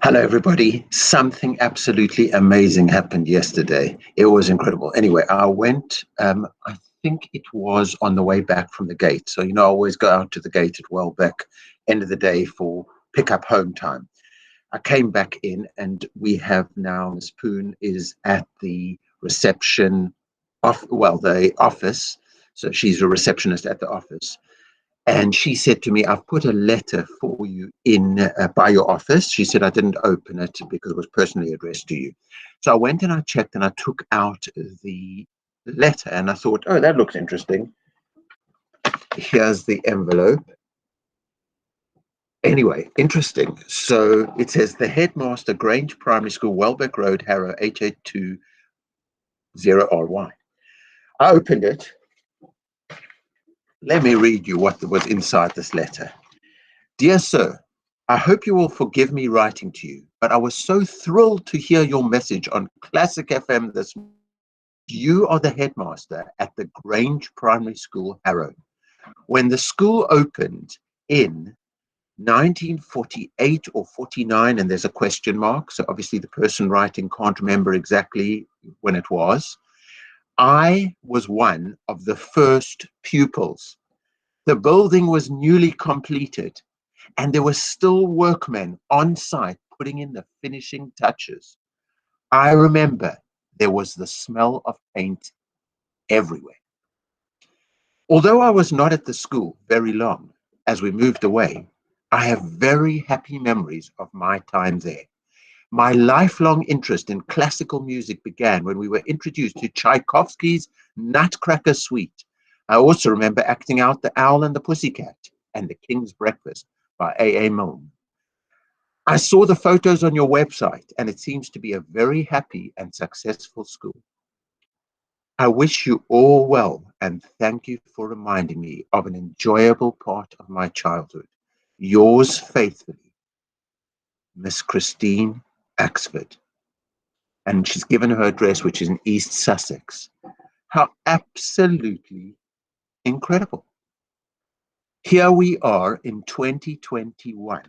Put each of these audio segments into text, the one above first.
Hello, everybody. Something absolutely amazing happened yesterday. It was incredible. Anyway, I went, I think it was on the way back from the gate. So, I always go out to the gate at Welbeck, end of the day for pick up home time. I came back in and we have now, Ms. Poon is at the reception, the office. So she's a receptionist at the office. And she said to me, I've put a letter for you in by your office. She said, I didn't open it because it was personally addressed to you. So I went and I checked and I took out the letter and I thought, oh, that looks interesting. Here's the envelope. Anyway, interesting. So it says the headmaster, Grange Primary School, Welbeck Road, Harrow, H820RY. I opened it. Let me read you what was inside this letter. Dear sir, I hope you will forgive me writing to you, but I was so thrilled to hear your message on Classic FM this morning. You are the headmaster at the Grange Primary School, Harrow. When the school opened in 1948 or 49, and there's a question mark, so obviously the person writing can't remember exactly when it was, I was one of the first pupils. The building was newly completed, and there were still workmen on site putting in the finishing touches. I remember there was the smell of paint everywhere. Although I was not at the school very long, as we moved away, I have very happy memories of my time there. My lifelong interest in classical music began when we were introduced to Tchaikovsky's Nutcracker Suite. I also remember acting out The Owl and the Pussycat and The King's Breakfast by A.A. Milne. I saw the photos on your website, and it seems to be a very happy and successful school. I wish you all well, and thank you for reminding me of an enjoyable part of my childhood. Yours faithfully, Miss Christine Axford. And she's given her address, which is in East Sussex. How absolutely incredible. Here we are in 2021.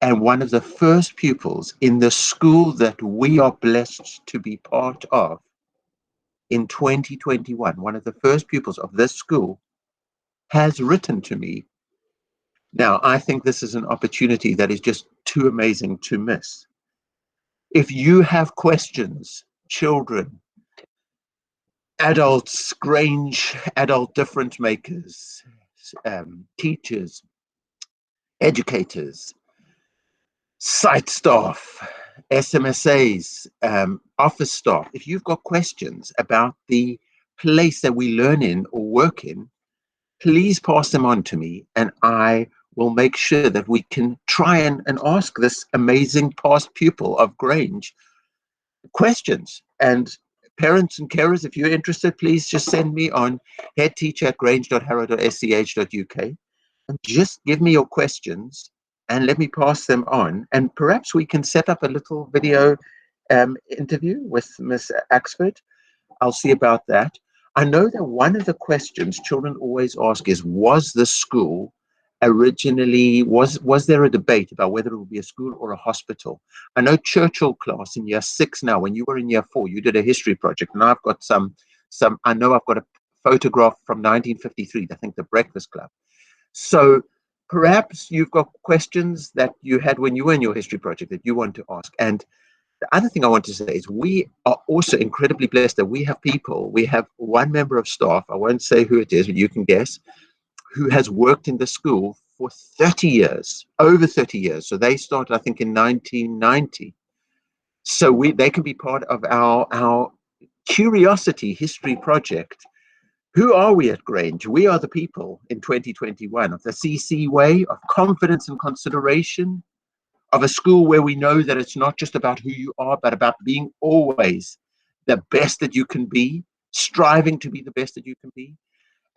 And one of the first pupils in the school that we are blessed to be part of in 2021, one of the first pupils of this school has written to me. Now, I think this is an opportunity that is just too amazing to miss. If you have questions, children, adults, Grange, adult difference makers, teachers, educators, site staff, SMSAs, office staff, if you've got questions about the place that we learn in or work in, please pass them on to me and I will make sure that we can try and ask this amazing past pupil of Grange questions. And parents and carers, if you're interested, please just send me on headteacher@grange.harrow.sch.uk and just give me your questions and let me pass them on. And perhaps we can set up a little video interview with Miss Axford. I'll see about that. I know that one of the questions children always ask is, was the school originally, was there a debate about whether it would be a school or a hospital? I know Churchill class in year 6 now, when you were in year 4, you did a history project, and I've got I know I've got a photograph from 1953, I think the Breakfast Club. So perhaps you've got questions that you had when you were in your history project that you want to ask. And the other thing I want to say is we are also incredibly blessed that we have one member of staff, I won't say who it is, but you can guess, who has worked in the school for 30 years, over 30 years. So they started, I think, in 1990. So they can be part of our Curiosity History Project. Who are we at Grange? We are the people in 2021 of the CC way, of confidence and consideration, of a school where we know that it's not just about who you are, but about being always the best that you can be, striving to be the best that you can be.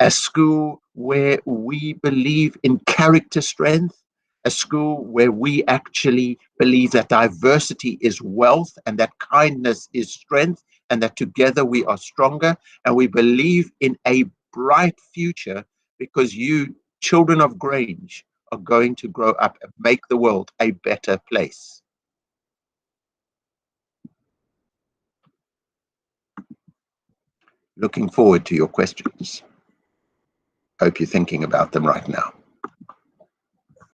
A school where we believe in character strength, a school where we actually believe that diversity is wealth and that kindness is strength and that together we are stronger, and we believe in a bright future because you, children of Grange, are going to grow up and make the world a better place? Looking forward to your questions. Hope you're thinking about them right now.